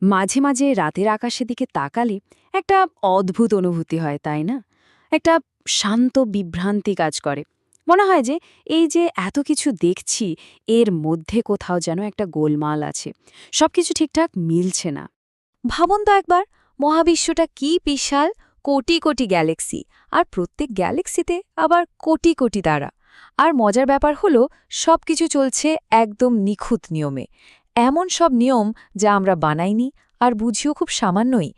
মাঝে মাঝে রাতের আকাশের দিকে তাকালে একটা অদ্ভুত অনুভূতি হয়, তাই না? একটা শান্ত বিভ্রান্তি কাজ করে। মনে হয় যে এই যে এত কিছু দেখছি, এর মধ্যে কোথাও যেন একটা গোলমাল আছে। সবকিছু ঠিকঠাক মিলছে না। ভাবুন তো একবার, মহাবিশ্বটা কি বিশাল! কোটি কোটি গ্যালাক্সি, আর প্রত্যেক গ্যালাক্সিতে আবার কোটি কোটি তারা। আর মজার ব্যাপার হলো, সবকিছু চলছে একদম নিখুঁত নিয়মে। এমন সব নিয়ম যা আমরা বানাইনি আর বুঝিও খুব সামান্যই,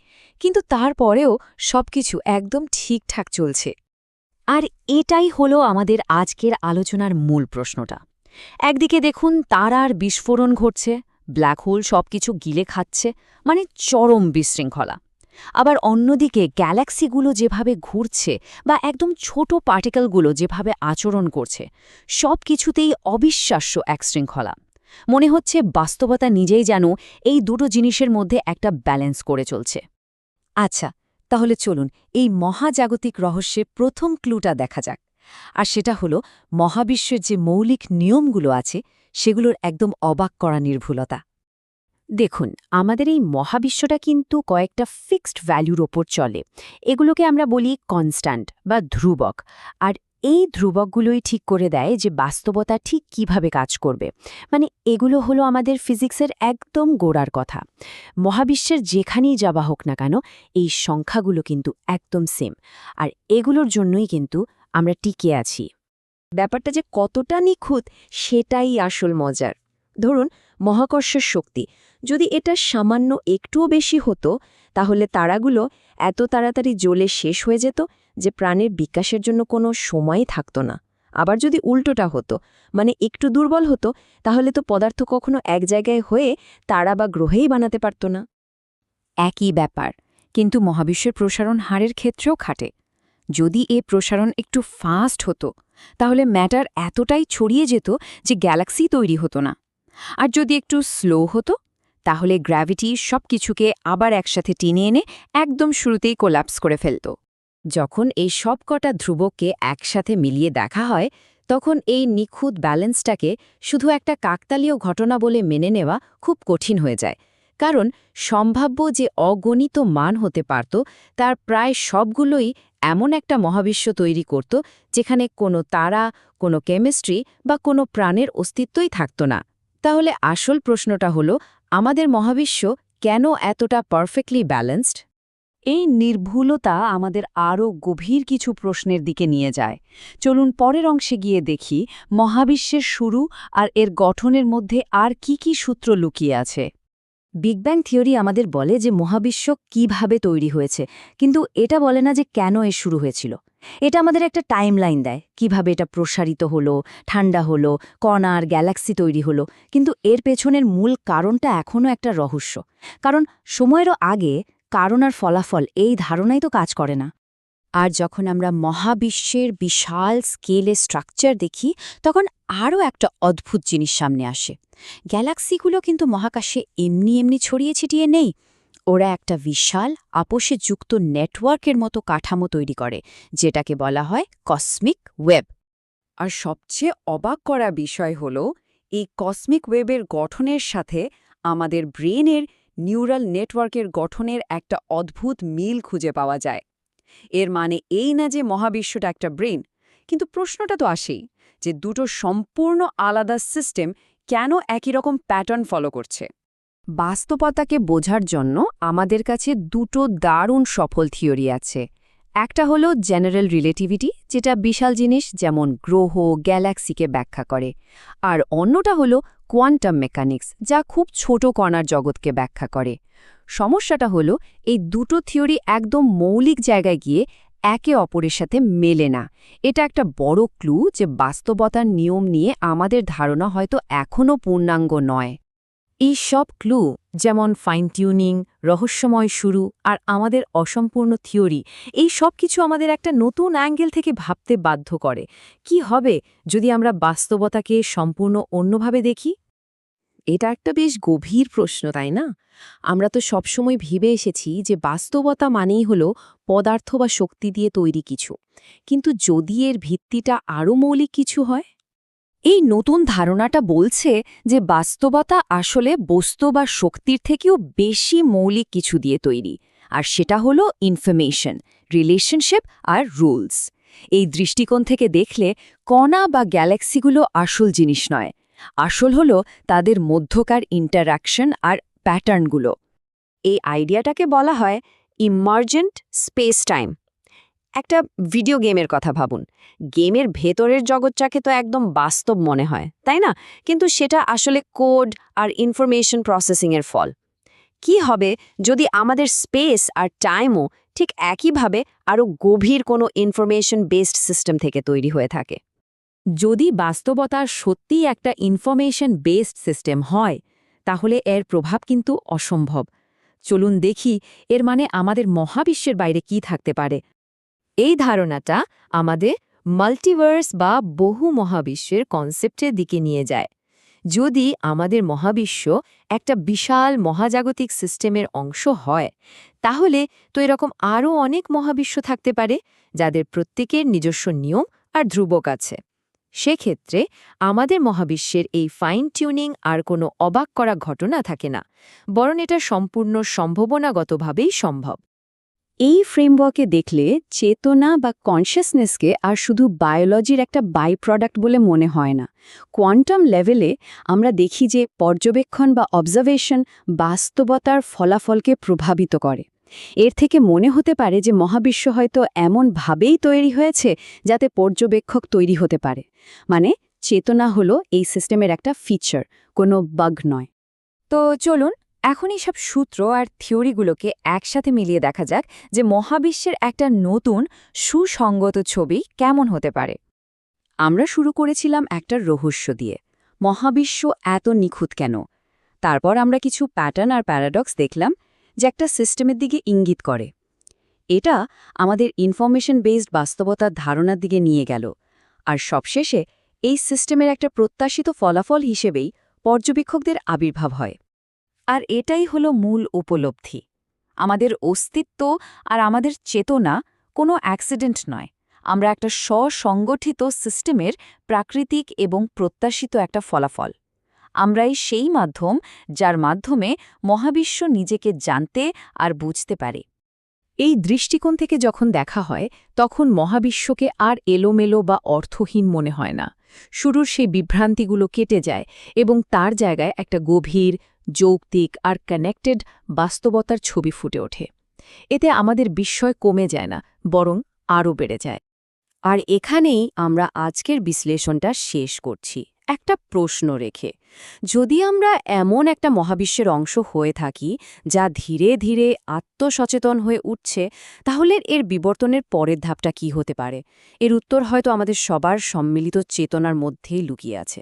কিন্তু তারপরেও সবকিছু একদম ঠিকঠাক চলছে। আর এটাই হলো আমাদের আজকের আলোচনার মূল প্রশ্নটা। একদিকে দেখুন তারার বিস্ফোরণ ঘটছে, ব্ল্যাক হোল সবকিছু গিলে খাচ্ছে, মানে চরম বিশৃঙ্খলা। আবার অন্যদিকে গ্যালাক্সিগুলো যেভাবে ঘুরছে বা একদম ছোট পার্টিকেলগুলো যেভাবে আচরণ করছে, সব কিছুতেই অবিশ্বাস্য এক শৃঙ্খলা। মনে হচ্ছে বাস্তবতা নিজেই যেন এই দুটো জিনিসের মধ্যে একটা ব্যালেন্স করে চলছে। আচ্ছা, তাহলে চলুন এই মহাজাগতিক রহস্যে প্রথম ক্লুটা দেখা যাক। আর সেটা হলো, মহাবিশ্বের যে মৌলিক নিয়মগুলো আছে সেগুলোর একদম অবাক করা নির্ভুলতা। দেখুন, আমাদের এই মহাবিশ্বটা কিন্তু কয়েকটা ফিক্সড ভ্যালুর ওপর চলে। এগুলোকে আমরা বলি কনস্ট্যান্ট বা ধ্রুবক। আর এই ধ্রুবকগুলোই ঠিক করে দেয় যে বাস্তবতা ঠিক কিভাবে কাজ করবে। মানে এগুলো হলো আমাদের ফিজিক্সের একদম গোড়ার কথা। মহাবিশ্বের যেখানেই যাওয়া হোক না কেন, এই সংখ্যাগুলো কিন্তু একদম সেম। আর এগুলোর জন্যই কিন্তু আমরা টিকে আছি। ব্যাপারটা যে কতটা নিখুঁত সেটাই আসল মজার। ধরুন, মহাকর্ষের শক্তি যদি এটা সামান্য একটুও বেশি হতো, তাহলে তারাগুলো এত তাড়াতাড়ি জ্বলে শেষ হয়ে যেত যে প্রাণের বিকাশের জন্য কোনো সময়ই থাকত না। আবার যদি উল্টোটা হতো, মানে একটু দুর্বল হতো, তাহলে তো পদার্থ কখনো এক জায়গায় হয়ে তারা বা গ্রহেই বানাতে পারত না। একই ব্যাপার, কিন্তু মহাবিশ্বের প্রসারণ হারের ক্ষেত্রেও খাটে। যদি এ প্রসারণ একটু ফাস্ট হতো, তাহলে ম্যাটার এতটাই ছড়িয়ে যেত যে গ্যালাক্সি তৈরি হতো না। আর যদি একটু স্লো হতো, তাহলে গ্র্যাভিটি সবকিছুকে আবার একসাথে টেনে এনে একদম শুরুতেই কোল্যাপস করে ফেলত। যখন এই সব কটা ধ্রুবককে একসাথে মিলিয়ে দেখা হয়, তখন এই নিখুঁত ব্যালেন্সটাকে শুধু একটা কাকতালীয় ঘটনা বলে মেনে নেওয়া খুব কঠিন হয়ে যায়। কারণ সম্ভাব্য যে অগণিত মান হতে পারত, তার প্রায় সবগুলোই এমন একটা মহাবিশ্ব তৈরি করত যেখানে কোনো তারা, কোনো কেমিস্ট্রি বা কোনো প্রাণের অস্তিত্বই থাকত না। তাহলে আসল প্রশ্নটা হলো, আমাদের মহাবিশ্ব কেন এতটা পারফেক্টলি ব্যালেন্সড? এই নির্ভুলতা আমাদের আরও গভীর কিছু প্রশ্নের দিকে নিয়ে যায়। চলুন পরের অংশে গিয়ে দেখি মহাবিশ্বের শুরু আর এর গঠনের মধ্যে আর কি কি সূত্র লুকিয়ে আছে। বিগ ব্যাং থিওরি আমাদের বলে যে মহাবিশ্ব কিভাবে তৈরি হয়েছে, কিন্তু এটা বলে না যে কেন এর শুরু হয়েছিল। এটা আমাদের একটা টাইমলাইন দেয়, কিভাবে এটা প্রসারিত হলো, ঠান্ডা হলো, কণা আর গ্যালাক্সি তৈরি হলো। কিন্তু এর পেছনের মূল কারণটা এখনও একটা রহস্য। কারণ সময়েরও আগে কারণ আর ফলাফল এই ধারণাই তো কাজ করে না। আর যখন আমরা মহাবিশ্বের বিশাল স্কেলে স্ট্রাকচার দেখি, তখন আরও একটা অদ্ভুত জিনিস সামনে আসে। গ্যালাক্সিগুলো কিন্তু মহাকাশে এমনি এমনি ছড়িয়ে ছিটিয়ে নেই। ওরা একটা বিশাল আপোষে যুক্ত নেটওয়ার্কের মতো কাঠামো তৈরি করে, যেটাকে বলা হয় কসমিক ওয়েব। আর সবচেয়ে অবাক করা বিষয় হল, এই কসমিক ওয়েবের গঠনের সাথে আমাদের ব্রেনের নিউরাল নেটওয়ার্কের গঠনের একটা অদ্ভুত মিল খুঁজে পাওয়া যায়। এর মানে এই না যে মহাবিশ্বটা একটা ব্রেন, কিন্তু প্রশ্নটা তো আসেই যে দুটো সম্পূর্ণ আলাদা সিস্টেম কেন একই রকম প্যাটার্ন ফলো করছে। বাস্তবতাকে বোঝার জন্য আমাদের কাছে দুটো দারুণ সফল থিওরি আছে। একটা হলো জেনারেল রিলেটিভিটি, যেটা বিশাল জিনিস যেমন গ্রহ, গ্যালাক্সিকে ব্যাখ্যা করে। আর অন্যটা হলো কোয়ান্টাম মেকানিক্স, যা খুব ছোট কণার জগৎকে ব্যাখ্যা করে। সমস্যাটা হলো, এই দুটো থিওরি একদম মৌলিক জায়গায় গিয়ে একে অপরের সাথে মেলে না। এটা একটা বড় ক্লু যে বাস্তবতার নিয়ম নিয়ে আমাদের ধারণা হয়তো এখনও পূর্ণাঙ্গ নয়। এই সব ক্লু, যেমন ফাইন টিউনিং, রহস্যময় শুরু আর আমাদের অসম্পূর্ণ থিওরি, এই সব কিছু আমাদের একটা নতুন অ্যাঙ্গেল থেকে ভাবতে বাধ্য করে। কি হবে যদি আমরা বাস্তবতাকে সম্পূর্ণ অন্যভাবে দেখি? এটা একটা বেশ গভীর প্রশ্ন, তাই না? আমরা তো সবসময় ভেবে এসেছি যে বাস্তবতা মানেই হলো পদার্থ বা শক্তি দিয়ে তৈরি কিছু। কিন্তু যদি এর ভিত্তিটা আরও মৌলিক কিছু হয়? এই নতুন ধারণাটা বলছে যে বাস্তবতা আসলে বস্তু বা শক্তির থেকেও বেশি মৌলিক কিছু দিয়ে তৈরি, আর সেটা হলো ইনফরমেশন, রিলেশনশিপ আর রুলস। এই দৃষ্টিকোণ থেকে দেখলে কণা বা গ্যালাক্সিগুলো আসল জিনিস নয়, আসল হলো তাদের মধ্যকার ইন্টারঅ্যাকশন আর প্যাটার্নগুলো। এই আইডিয়াটাকে বলা হয় ইমার্জেন্ট স্পেস টাইম। একটা ভিডিও গেমের কথা ভাবুন। গেমের ভেতরের জগৎটাকে তো একদম বাস্তব মনে হয়, তাই না? কিন্তু সেটা আসলে কোড আর ইনফরমেশন প্রসেসিংয়ের ফল। কি হবে যদি আমাদের স্পেস আর টাইমও ঠিক একইভাবে আরও গভীর কোনো ইনফরমেশন বেসড সিস্টেম থেকে তৈরি হয়ে থাকে? যদি বাস্তবতার সত্যিই একটা ইনফরমেশন বেসড সিস্টেম হয়, তাহলে এর প্রভাব কিন্তু অসম্ভব। চলুন দেখি এর মানে আমাদের মহাবিশ্বের বাইরে কি থাকতে পারে। এই ধারণাটা আমাদের মাল্টিভার্স বা বহু মহাবিশ্বের কনসেপ্টের দিকে নিয়ে যায়। যদি আমাদের মহাবিশ্ব একটা বিশাল মহাজাগতিক সিস্টেমের অংশ হয়, তাহলে তো এরকম আরও অনেক মহাবিশ্ব থাকতে পারে, যাদের প্রত্যেকের নিজস্ব নিয়ম আর ধ্রুবক আছে। সেক্ষেত্রে আমাদের মহাবিশ্বের এই ফাইন টিউনিং আর কোনো অবাক করা ঘটনা থাকে না, বরং এটা সম্পূর্ণ সম্ভাবনাগতভাবেই সম্ভব। এই ফ্রেমওয়ার্কে দেখলে চেতনা বা কনশিয়াসনেসকে আর শুধু বায়োলজির একটা বাই প্রোডাক্ট বলে মনে হয় না। কোয়ান্টাম লেভেলে আমরা দেখি যে পর্যবেক্ষণ বা অবজারভেশন বাস্তবতার ফলাফলকে প্রভাবিত করে। এর থেকে মনে হতে পারে যে মহাবিশ্ব হয়তো এমনভাবেই তৈরি হয়েছে যাতে পর্যবেক্ষক তৈরি হতে পারে। মানে চেতনা হলো এই সিস্টেমের একটা ফিচার, কোনো বাগ নয়। তো চলুন এখনই সব সূত্র আর থিওরিগুলোকে একসাথে মিলিয়ে দেখা যাক যে মহাবিশ্বের একটা নতুন সুসংগত ছবি কেমন হতে পারে। আমরা শুরু করেছিলাম একটা রহস্য দিয়ে, মহাবিশ্ব এত নিখুঁত কেন? তারপর আমরা কিছু প্যাটার্ন আর প্যারাডক্স দেখলাম যে একটা সিস্টেমের দিকে ইঙ্গিত করে। এটা আমাদের ইনফরমেশন বেসড বাস্তবতার ধারণার দিকে নিয়ে গেল, আর সবশেষে এই সিস্টেমের একটা প্রত্যাশিত ফলাফল হিসেবেই পর্যবেক্ষকদের আবির্ভাব হয়। আর এটাই হলো মূল উপলব্ধি। আমাদের অস্তিত্ব আর আমাদের চেতনা কোনো অ্যাক্সিডেন্ট নয়, আমরা একটা স্বসংগঠিত সিস্টেমের প্রাকৃতিক এবং প্রত্যাশিত একটা ফলাফল। আমরাই সেই মাধ্যম যার মাধ্যমে মহাবিশ্ব নিজেকে জানতে আর বুঝতে পারে। এই দৃষ্টিকোণ থেকে যখন দেখা হয়, তখন মহাবিশ্বকে আর এলোমেলো বা অর্থহীন মনে হয় না। শুরুর সেই বিভ্রান্তিগুলো কেটে যায় এবং তার জায়গায় একটা গভীর, যৌক্তিক আর কানেক্টেড বাস্তবতার ছবি ফুটে ওঠে। এতে আমাদের বিস্ময় কমে যায় না, বরং আরও বেড়ে যায়। আর এখানেই আমরা আজকের বিশ্লেষণটা শেষ করছি একটা প্রশ্ন রেখে। যদি আমরা এমন একটা মহাবিশ্বের অংশ হয়ে থাকি যা ধীরে ধীরে আত্মসচেতন হয়ে উঠছে, তাহলে এর বিবর্তনের পরের ধাপটা কি হতে পারে? এর উত্তর হয়তো আমাদের সবার সম্মিলিত চেতনার মধ্যেই লুকিয়ে আছে।